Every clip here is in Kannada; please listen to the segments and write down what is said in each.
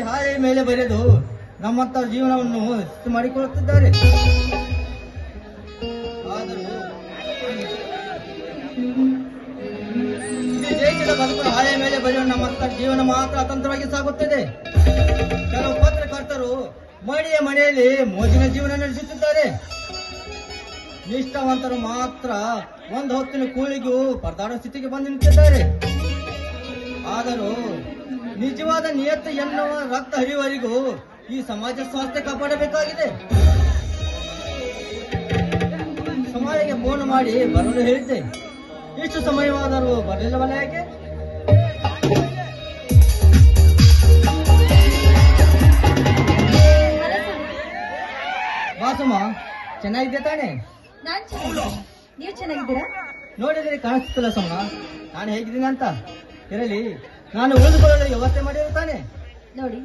ಹಾಳೆ ಮೇಲೆ ಬರೆದು ನಮ್ಮಂತ ಜೀವನವನ್ನು ಸಿದ್ಧ ಮಾಡಿಕೊಳ್ಳುತ್ತಿದ್ದಾರೆ. ಆದರೂ ಈ ದೇಶದ ಬದುಕು ಹಾಳೆ ಮೇಲೆ ಬರೆಯುವ ನಮ್ಮಂತ ಜೀವನ ಮಾತ್ರ ಅತಂತ್ರವಾಗಿ ಸಾಗುತ್ತದೆ. ಕೆಲವು ಪತ್ರಕರ್ತರು ಮನೆಯ ಮನೆಯಲ್ಲಿ ಮೋಜಿನ ಜೀವನ ನಡೆಸುತ್ತಿದ್ದಾರೆ. ನಿಷ್ಠಾವಂತರು ಮಾತ್ರ ಒಂದು ಹೊತ್ತಿನ ಕೂಲಿಗೂ ಪರದಾಡುವ ಸ್ಥಿತಿಗೆ ಬಂದು ನಿಂತಿದ್ದಾರೆ. ಆದರೂ ನಿಜವಾದ ನಿಯತ್ತು ಎನ್ನುವ ರಕ್ತ ಹರಿಯುವವರಿಗೂ ಈ ಸಮಾಜ ಸ್ವಾಸ್ಥ್ಯ ಕಾಪಾಡಬೇಕಾಗಿದೆ. ಸಮಾಜಕ್ಕೆ ಫೋನ್ ಮಾಡಿ ಬರಲು ಹೇಳಿದ್ದೆ, ಇಷ್ಟು ಸಮಯವಾದರೂ ಬರಲಿಲ್ಲವಲ್ಲ ಯಾಕೆ? ಬಾಸಮ್ಮ, ಚೆನ್ನಾಗಿದ್ದೆ ತಾನೆ? ನೀವು ಚೆನ್ನಾಗಿದ್ದೀರಾ? ನೋಡಿದ್ರೆ ಕಾಣಿಸ್ತಿಲ್ಲ ಸಮ್ಮ, ನಾನು ಹೇಗಿದ್ದೀನಿ ಅಂತ. ಇರಲಿ, ನಾನು ಉಳಿದುಕೊಳ್ಳಲು ವ್ಯವಸ್ಥೆ ಮಾಡಿರುತ್ತಾನೆ. ನೋಡಿ,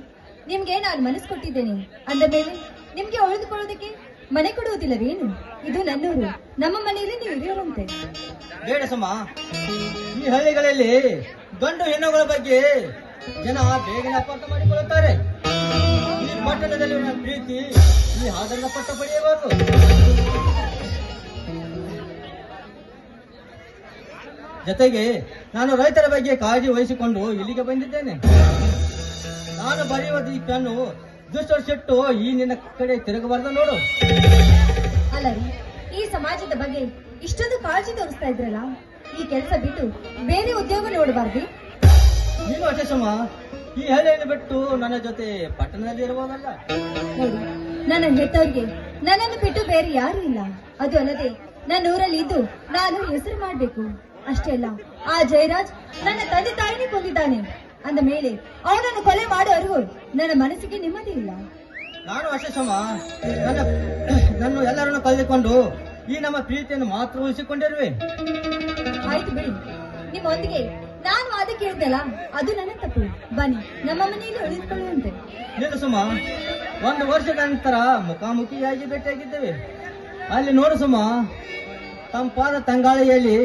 ನಿಮ್ಗೆ ನಾನು ಮನಸ್ಸು ಕೊಟ್ಟಿದ್ದೇನೆ ಅಂದ ಮೇಲೆ ನಿಮ್ಗೆ ಉಳಿದುಕೊಳ್ಳೋದಕ್ಕೆ ಮನೆ ಕೊಡುವುದಿಲ್ಲವೇನು? ಇದು ನನ್ನೂರು, ನಮ್ಮ ಮನೆಯಲ್ಲಿ ನೀವು ಇರೋರಂತೆ. ಬೇಡ ಸಮ್ಮ, ಈ ಹಳ್ಳಿಗಳಲ್ಲಿ ಗಂಡು ಹೆಣ್ಣುಗಳ ಬಗ್ಗೆ ಜನ ಬೇಗನೆ ಅಪಾರ್ಥ ಮಾಡಿಕೊಳ್ಳುತ್ತಾರೆ. ಈ ಪಟ್ಟಣದಲ್ಲಿನ ಪ್ರೀತಿ ಈ ಆಧಾರದ ಪಟ್ಟ ಪಡೆಯಬಾರದು. ಜೊತೆಗೆ ನಾನು ರೈತರ ಬಗ್ಗೆ ಕಾಳಜಿ ವಹಿಸಿಕೊಂಡು ಇಲ್ಲಿಗೆ ಬಂದಿದ್ದೇನೆ. ನಾನು ಬರೆಯುವ ಈ ಪೆನ್ನು ದುಷ್ಟೊಟ್ಟು ಈ ನಿನ್ನ ಕಡೆ ತಿರುಗಬಾರ್ದು ನೋಡು. ಅಲ್ಲ ರೀ, ಈ ಸಮಾಜದ ಬಗ್ಗೆ ಇಷ್ಟೊಂದು ಕಾಳಜಿ ತೋರಿಸ್ತಾ ಇದ್ರಲ್ಲ, ಈ ಕೆಲಸ ಬಿಟ್ಟು ಬೇರೆ ಉದ್ಯೋಗ ನೋಡಬಾರ್ದು. ನೀನು ಅಷ್ಟೇ ಸಮ, ಈ ಹಳ್ಳಿಯನ್ನು ಬಿಟ್ಟು ನನ್ನ ಜೊತೆ ಪಟ್ಟಣದಲ್ಲಿ ಇರಬಹುದಲ್ಲ. ನೋಡಿ, ನನ್ನ ಹೆತ್ತವ್ರಿಗೆ ನನ್ನನ್ನು ಬಿಟ್ಟು ಬೇರೆ ಯಾರು ಇಲ್ಲ. ಅದು ಅಲ್ಲದೆ ನನ್ನ ಊರಲ್ಲಿ ಇದ್ದು ನಾನು ಹೆಸರು ಮಾಡ್ಬೇಕು. ಅಷ್ಟೇ ಅಲ್ಲ, ಆ ಜಯರಾಜ್ ನನ್ನ ತಂದೆ ತಾಯಿನೇ ಕೊಂದಿದ್ದಾನೆ ಅಂದ ಮೇಲೆ ಅವನನ್ನು ಕೊಲೆ ಮಾಡುವವರೆಗೂ ನನ್ನ ಮನಸ್ಸಿಗೆ ನೆಮ್ಮದಿ ಇಲ್ಲ. ನಾನು ಅಷ್ಟೇ ಸಮ, ನನ್ನ ಎಲ್ಲರನ್ನು ಕಳೆದುಕೊಂಡು ಈ ನಮ್ಮ ಪ್ರೀತಿಯನ್ನು ಮಾತ್ರ ಉಳಿಸಿಕೊಂಡಿರುವೆ. ಆಯ್ತು ಬಿಡಿ, ನಿಮ್ಮೊಂದಿಗೆ ನಾನು ಅದಕ್ಕೆ ಹೇಳಿದ್ದಲ್ಲ, ಅದು ನನ್ನ ತಪ್ಪು. ಬನ್ನಿ, ನಮ್ಮ ಮನೆಯಲ್ಲಿ ಉಳಿದುಕೊಳ್ಳುವಂತೆ. ನೀನು ಸುಮ, ಒಂದು ವರ್ಷದ ನಂತರ ಮುಖಾಮುಖಿಯಾಗಿ ಭೇಟಿಯಾಗಿದ್ದೇವೆ. ಅಲ್ಲಿ ನೋಡು ಸುಮ, ತಂಪಾದ ತಂಗಾಳಿಯಲ್ಲಿ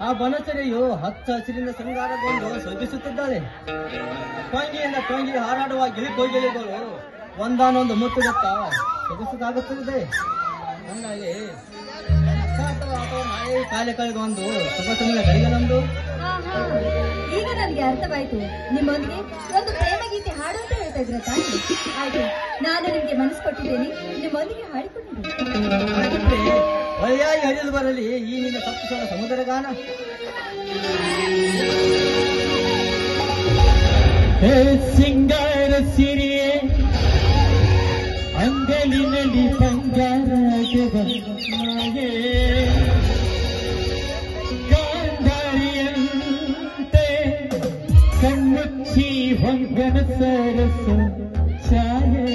ಆ ಬನಸರಿಯು ಹಚ್ಚ ಹಸಿರಿನ ಶೃಂಗಾರಗೊಂಡು ಶೋಭಿಸುತ್ತಿದ್ದಾಳೆ. ಟೊಂಗಿಯಿಂದ ಟೊಂಗಿ ಹಾರಾಡುವ ಗಿಳಿಕೋಗಿಲಿಗಳು ಒಂದಾನೊಂದು ಮುತ್ತುಗತ್ತ ಸೊಗಸಾಗುತ್ತದೆ. ನನ್ನಲ್ಲಿ ನಾಳೆ ಕಾಲೆ ಕಳೆದು ಒಂದು ಸೊಗಸಿನ ಗಳಿಗೆ ನಮ್ದು. ಈಗ ನನಗೆ ಅರ್ಥವಾಯ್ತು, ನಿಮ್ಮೊಂದಿಗೆ ಒಂದು ಪ್ರೇಮ ಗೀತೆ ಹಾಡು ಅಂತ ಹೇಳ್ತಾ ಇದ್ರ ತಾಯಿ. ಆಯ್ತು, ನಾನು ನಿಮ್ಗೆ ಮನಸ್ಸು ಕೊಟ್ಟಿದ್ದೇನೆ, ನಿಮ್ಮೊಂದಿಗೆ ಹಾಡಿಕೊಂಡಿದ್ದೇನೆ. ಒಳ್ಳೆಯಾಗಿ ಹರಿದು ಬರಲಿ ಈ ನಿನ್ನ ತಪ್ಪಿಸೋಣ ಸಮುದ್ರ ಗಾನ. ಸಿಂಗಾರ ಸಿರಿಯೇ ಅಂಗಲಿನಲ್ಲಿ ಬಂಗಾರಗೆ ಗಾಂಧಾರಿಯಂತೆ ಕಣ್ಣುಚ್ಚಿ ಹೊಂಗನ ಸರಸ ಛಾಯೆ.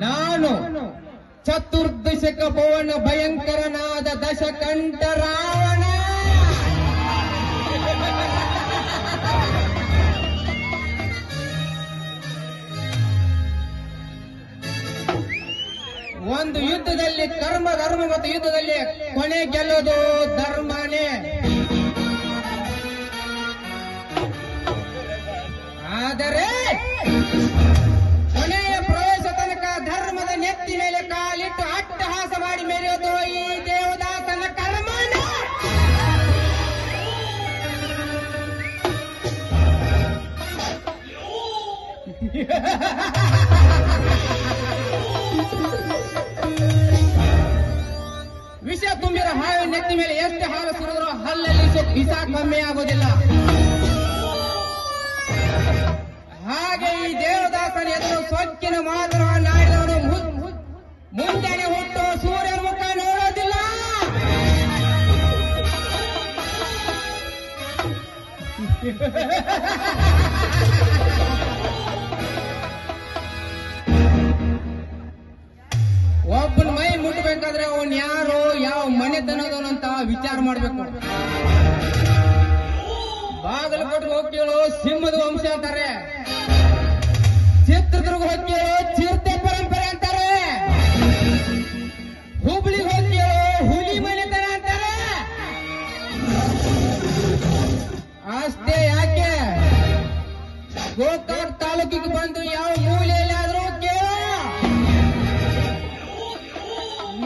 ನಾನು ಚತುರ್ದಶಕ ಭುವನ ಭಯಂಕರನಾದ ದಶಕಂಠ ರಾವಣ. ಒಂದು ಯುದ್ಧದಲ್ಲಿ ಕರ್ಮ ಧರ್ಮ ಮತ್ತು ಯುದ್ಧದಲ್ಲಿ ಕೊನೆ ಗೆಲ್ಲೋದು ಧರ್ಮನೇ. ಆದರೆ ಕೊನೆಯ ಪ್ರವೇಶ ತನಕ ಧರ್ಮದ ನೆತ್ತಿ ಮೇಲೆ ಕಾಲಿಟ್ಟು ಅಟ್ಟಹಾಸ ಮಾಡಿ ಮೆರೆಯೋದು ಈ ದೇವದಾಸನ ಕರ್ಮನ. ವಿಷ ತುಂಬಿರೋ ಹಾವಿನ ನೆತ್ತಿ ಮೇಲೆ ಎಷ್ಟು ಹಾಲು ಸುರಿದ್ರೂ ಹಲ್ಲಲ್ಲಿ ವಿಷ ಕಮ್ಮಿ ಆಗೋದಿಲ್ಲ. ಹಾಗೆ ಈ ದೇವದಾಸನ ಎದುರು ಸೊಕ್ಕಿನ ಮಾತನಾಡಿದವನು ಮುಂಜಾನೆ ಹುಟ್ಟು ಸೂರ್ಯ ಮುಖ ನೋಡೋದಿಲ್ಲ. ಒಬ್ಬನ ಮೈ ಮುಟ್ಟಬೇಕಾದ್ರೆ ಅವನ್ ಯಾರು, ಯಾವ ಮನೆತನದವನು ಅಂತ ವಿಚಾರ ಮಾಡ್ಬೇಕು. ಬಾಗಲಕೋಟೆ ಹೋಗ್ತೀವೋ ಸಿಂಹದ ವಂಶ ಅಂತಾರೆ, ಚಿತ್ರದುರ್ಗ ಹೋಗ್ತೀವೋ ಚಿರತೆ ಪರಂಪರೆ ಅಂತಾರೆ, ಹುಬ್ಳಿಗೆ ಹೋಗ್ತೀವೋ ಹುಲಿ ಮನೆತನ ಅಂತಾರೆ. ಅಷ್ಟೇ ಯಾಕೆ ಗೋಕಾಕ್ ತಾಲೂಕಿಗೆ ಬಂದು ಯಾವ ಮೂಲೆಯಲ್ಲಾದ್ರೂ ಕೇಳೋ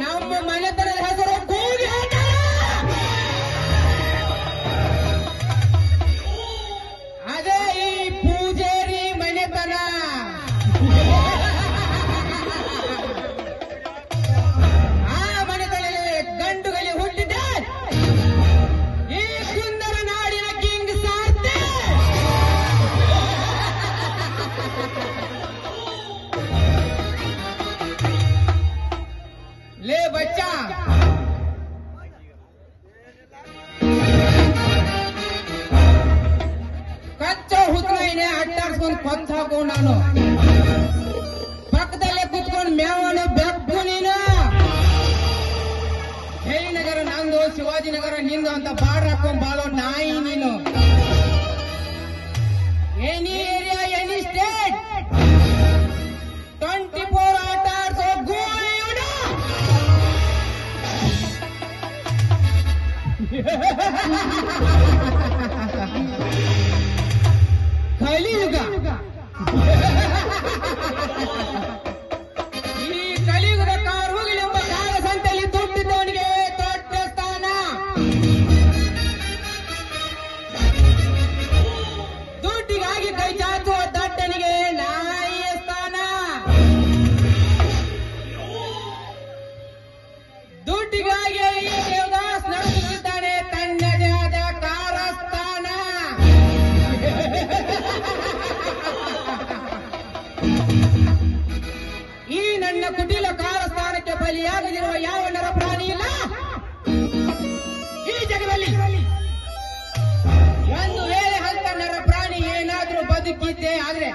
ನಮ್ಮ ಮನೆತನದ ಹೆಸರು ಕೂಗಿ ಹೇಳ್ತಾರೆ. ಅದೇ ಈ ಪೂಜಾರಿ ಮನೆತನ. ಆ ಮನೆತನದಲ್ಲಿ ಗಂಡುಗಲಿ ಹುಟ್ಟಿದೆ ಈ ಸುಂದರ ನಾಡಿನ ಕಿಂಗ್ ಸಾರ್ತೆ. ಲೇ ಬಚ್ಚ, ಕಚ್ಚ ಹುತ್ತನೇ ಅಟ್ಟಾಡ್ಸ್ಕೊಂಡು ಕೊಂಚ ಹಾಕೊಂಡು ನಾನು ಪಕ್ಕದಲ್ಲೇ ಕುತ್ಕೊಂಡು ಮೇವನು ಬೆಕ್ಕು ನೀನು. ಜಯನಗರ ನಂದು, ಶಿವಾಜಿನಗರ ನಿಂದು ಅಂತ ಬಾರ್ಡ್ ಹಾಕೊಂಡ್ ಬಾಳೋ ನಾಯಿ ನೀನು. ಎನಿ ಏರಿಯಾ ಎನಿ ಸ್ಟೇಟ್ 24 ಆಟ ಆಡ್ಸೋ ಗೋಳಿ ಇವನು. ಕಲಿಯುಗ. ಈ ಕಲಿಯುಗದ ಕಾರುಗಿಲಿ ಎಂಬ ಕಾಲ ಸಂತೆಯಲ್ಲಿ ದುಡ್ಡಿದ್ದವನಿಗೆ ದೊಡ್ಡ ಸ್ಥಾನ. ದುಡ್ಡಿಗಾಗಿ ಕೈ ಚಾಚುವ ದಡ್ಡನಿಗೆ ಕುಟಿಲ ಕಾಲಸ್ಥಾನಕ್ಕೆ ಬಲಿಯಾಗದಿರುವ ಯಾವ ನರ ಪ್ರಾಣಿ ಇಲ್ಲ ಈ ಜಗದಲ್ಲಿ. ಒಂದು ವೇಳೆ ಅಂತ ನರ ಪ್ರಾಣಿ ಏನಾದ್ರೂ ಬದುಕಿದ್ದೆ ಆದ್ರೆ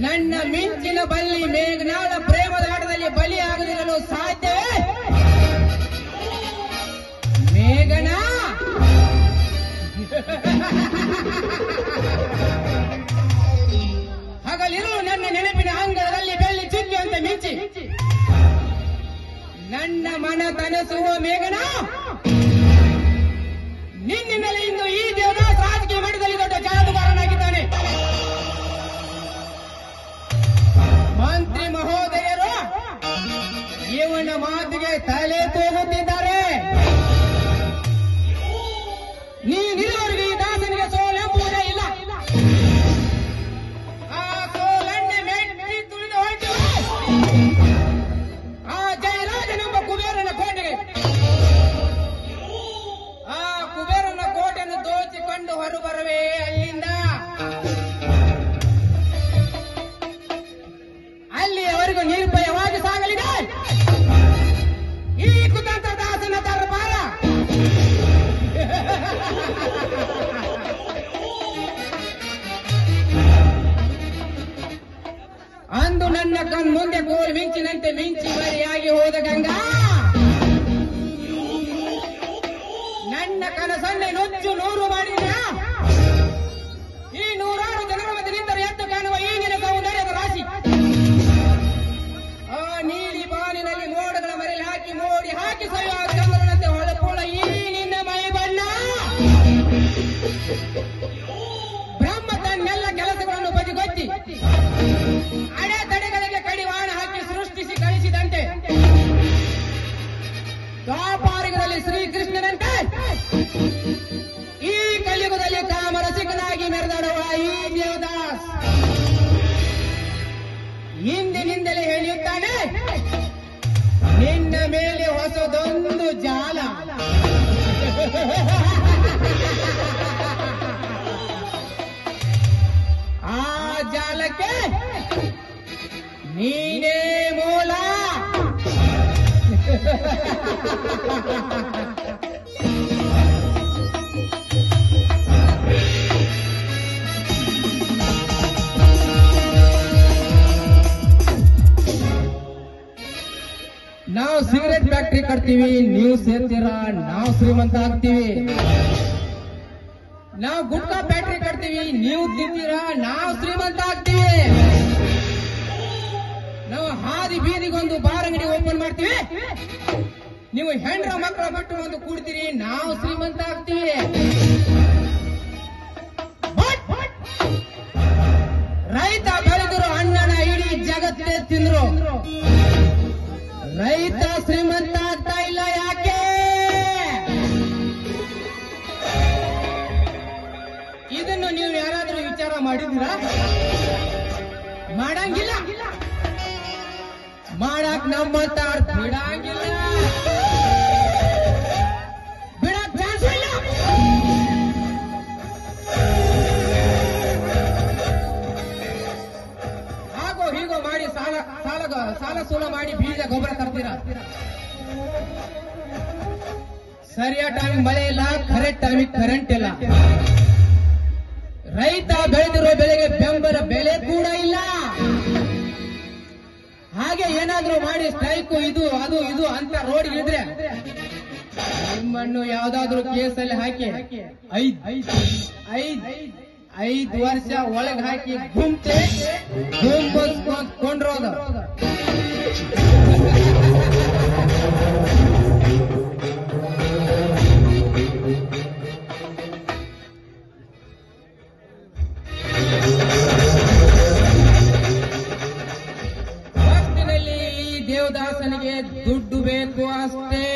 ನನ್ನ ಮಿಂಚಿನ ಬಲ್ಲಿ ಮೇಘನಾಳ ಪ್ರೇಮದಾಟದಲ್ಲಿ ಬಲಿಯಾಗದಿರಲು ಸಾಧ್ಯವೇ? ಮೇಘನ ಹಗಲಿರು ನನ್ನ ನೆನಪಿನ ಅಂಗಳದಲ್ಲಿ ಬೆಳ್ಳಿ ಚುಕ್ಕಿಯಂತೆ ಮಿಂಚಿ ನನ್ನ ಮನ ತನಸುವ ಮೇಘನ ನಿನ್ನಿಂದಲೇ ಇಂದು ಈ ದೇವದಾಸ್ ರಾಜಕೀಯ ಮಟ್ಟದಲ್ಲಿ ದೊಡ್ಡ ಜಾದೂಗಾರನಾಗಿದ್ದಾನೆ. ಮಂತ್ರಿ ಮಹೋದಯರು ಇವನ ಮಾತಿಗೆ ತಲೆ ತೂಗುತ್ತಿದ್ದಾರೆ. ನೀನಿರುವವರೆಗೆ ಈ ದಾಸನಿಗೆ ಸೋಲೆಂಬುವುದೇ ಇಲ್ಲ. ಆ ಸೋಲನ್ನೇ ಮೆಟ್ಟಿ ತುಳಿದು ಹೊರಟಿವೆ ಆ ಜಯರಾಜನೆಂಬ ಕುಬೇರನ ಕೋಟೆಗೆ. ಆ ಕುಬೇರನ ಕೋಟೆಯನ್ನು ದೋಚಿಕೊಂಡು ಹೊರಬರವೇ ಅಲ್ಲಿಂದ. ಅಲ್ಲಿಯವರೆಗೂ ನಿರ್ಭಯವಾಗಿ ಸಾಗಲಿದೆ ಈ ಕುತಂತ್ರ ದಾಸನ ದರ್ಬಾರ. ಅಂದು ನನ್ನ ಕಣ್ಮುಂದೆ ಗೋಲ್ ಮಿಂಚಿನಂತೆ ಮಿಂಚಿ ಬರಿಯಾಗಿ ಹೋದ ಗಂಗಾ ನನ್ನ ಕನಸನ್ನೇ ನುಚ್ಚು ನೂರು ಮಾಡಿದ. ಈ ನೂರಾರು ಜನರ ಮಧ್ಯೆ ನಿಂತರೆ ಎದ್ದು ಕಾಣುವ ಈ ನಿನ್ನ ಸೌಂದರ್ಯದ ರಾಶಿ. ಆ ನೀಲಿ ಬಾನಿನಲ್ಲಿ ಮೋಡಗಳ ಮರೆಯಲ್ಲಿ ಹಾಕಿ ಮೋಡಿ ಹಾಕಿ ಸೊಯ್ಯುವ ಚಂದ್ರನಂತೆ ಹೊಳಪುಳ ಈ ನಿನ್ನ ಮೈ ಬಣ್ಣ. ಬ್ರಹ್ಮ ತನ್ನೆಲ್ಲ ಕೆಲಸಗಳನ್ನು ಬದಿಗೊತ್ತಿ ಅಡೆತಡೆಗಳಿಗೆ ಕಡಿವಾಣ ಹಾಕಿ ಸೃಷ್ಟಿಸಿ ಕಳಿಸಿದಂತೆ ದ್ವಾಪಾರಯುಗದಲ್ಲಿ ಶ್ರೀಕೃಷ್ಣನಂತೆ ಈ ಕಲಿಯುಗದಲ್ಲಿ ಕಾಮರಸಿಕನಾಗಿ ಮೆರೆದಾಡುವ ಈ ದೇವದಾಸ್ ಹಿಂದಿನಿಂದಲೇ ಹೇಳಿಯುತ್ತಾನೆ ನಿನ್ನ ಮೇಲೆ ಹೊಸದೊಂದು ಜಾಲ. ಆ ಜಾಲಕ್ಕೆ ನೀನೇ ಮೂಲ. ನಾವು ಸಿಗರೇಟ್ ಫ್ಯಾಕ್ಟ್ರಿ ಕಟ್ತೀವಿ, ನೀವು ಸೇರ್ತೀರಾ, ನಾವು ಶ್ರೀಮಂತ ಆಗ್ತೀವಿ. ನಾವು ಗುಟ್ಕಾ ಫ್ಯಾಕ್ಟ್ರಿ ಕಟ್ತೀವಿ, ನೀವು ತಿಂತೀರಾ, ನಾವು ಶ್ರೀಮಂತ ಆಗ್ತೀವಿ. ನಾವು ಹಾದಿ ಬೀದಿಗೊಂದು ಬಾರ್ ಅಂಗಡಿ ಓಪನ್ ಮಾಡ್ತೀವಿ, ನೀವು ಹೆಂಡ್ರ ಮಕ್ಕಳ ಬಿಟ್ಟು ಒಂದು ಕೂಡ್ತೀರಿ, ನಾವು ಶ್ರೀಮಂತ ಆಗ್ತೀವಿ. ರೈತ ಬೆಳೆದರು ಅಣ್ಣನ ಇಡೀ ಜಗತ್ತೇ ತಿಂದ್ರು, ರೈತ ಶ್ರೀಮಂತ ಆಗ್ತಾ ಇಲ್ಲ. ಯಾಕೆ? ಇದನ್ನು ನೀವು ಯಾರಾದ್ರೂ ವಿಚಾರ ಮಾಡಿದ್ದೀರಾ? ಮಾಡಂಗಿಲ್ಲ. ಮಾಡಕ್ ನಮ್ಮಂತ ಬಿಡಂಗಿಲ್ಲ, ಬಿಡಕ್ ಚಾನ್ಸ್ ಇಲ್ಲ. ಹಾಗೋ ಹೀಗೋ ಮಾಡಿ ಸಾಲ ಸೂಲ ಮಾಡಿ ಬೀಜ ಗೊಬ್ಬರ ತರ್ತೀರ. ಸರಿಯಾದ ಟೈಮಿಗೆ ಮಳೆ ಇಲ್ಲ, ಕರೆಕ್ಟ್ ಟೈಮಿಗೆ ಕರೆಂಟ್ ಇಲ್ಲ. ರೈತ ಬೆಳೆದಿರೋ ಬೆಳೆಗೆ ಬೆಂಬಲ ಬೆಲೆ ಕೂಡ ಇಲ್ಲ. ಹಾಗೆ ಏನಾದ್ರೂ ಮಾಡಿ ಸ್ಟ್ರೈಕು ಇದು ಅದು ಇದು ಅಂತ ರೋಡ್ ಇಳಿದ್ರೆ ನಿಮ್ಮನ್ನು ಯಾವ್ದಾದ್ರು ಕೇಸಲ್ಲಿ ಹಾಕಿ 5 ವರ್ಷ ಒಳಗೆ ಹಾಕಿ ಗುಂಪಸ್ಕೊಂಡ್ರೋದು. ಒಟ್ಟಿನಲ್ಲಿ ಈ ದೇವದಾಸನಿಗೆ ದುಡ್ಡು ಬೇಕು ಅಷ್ಟೇ.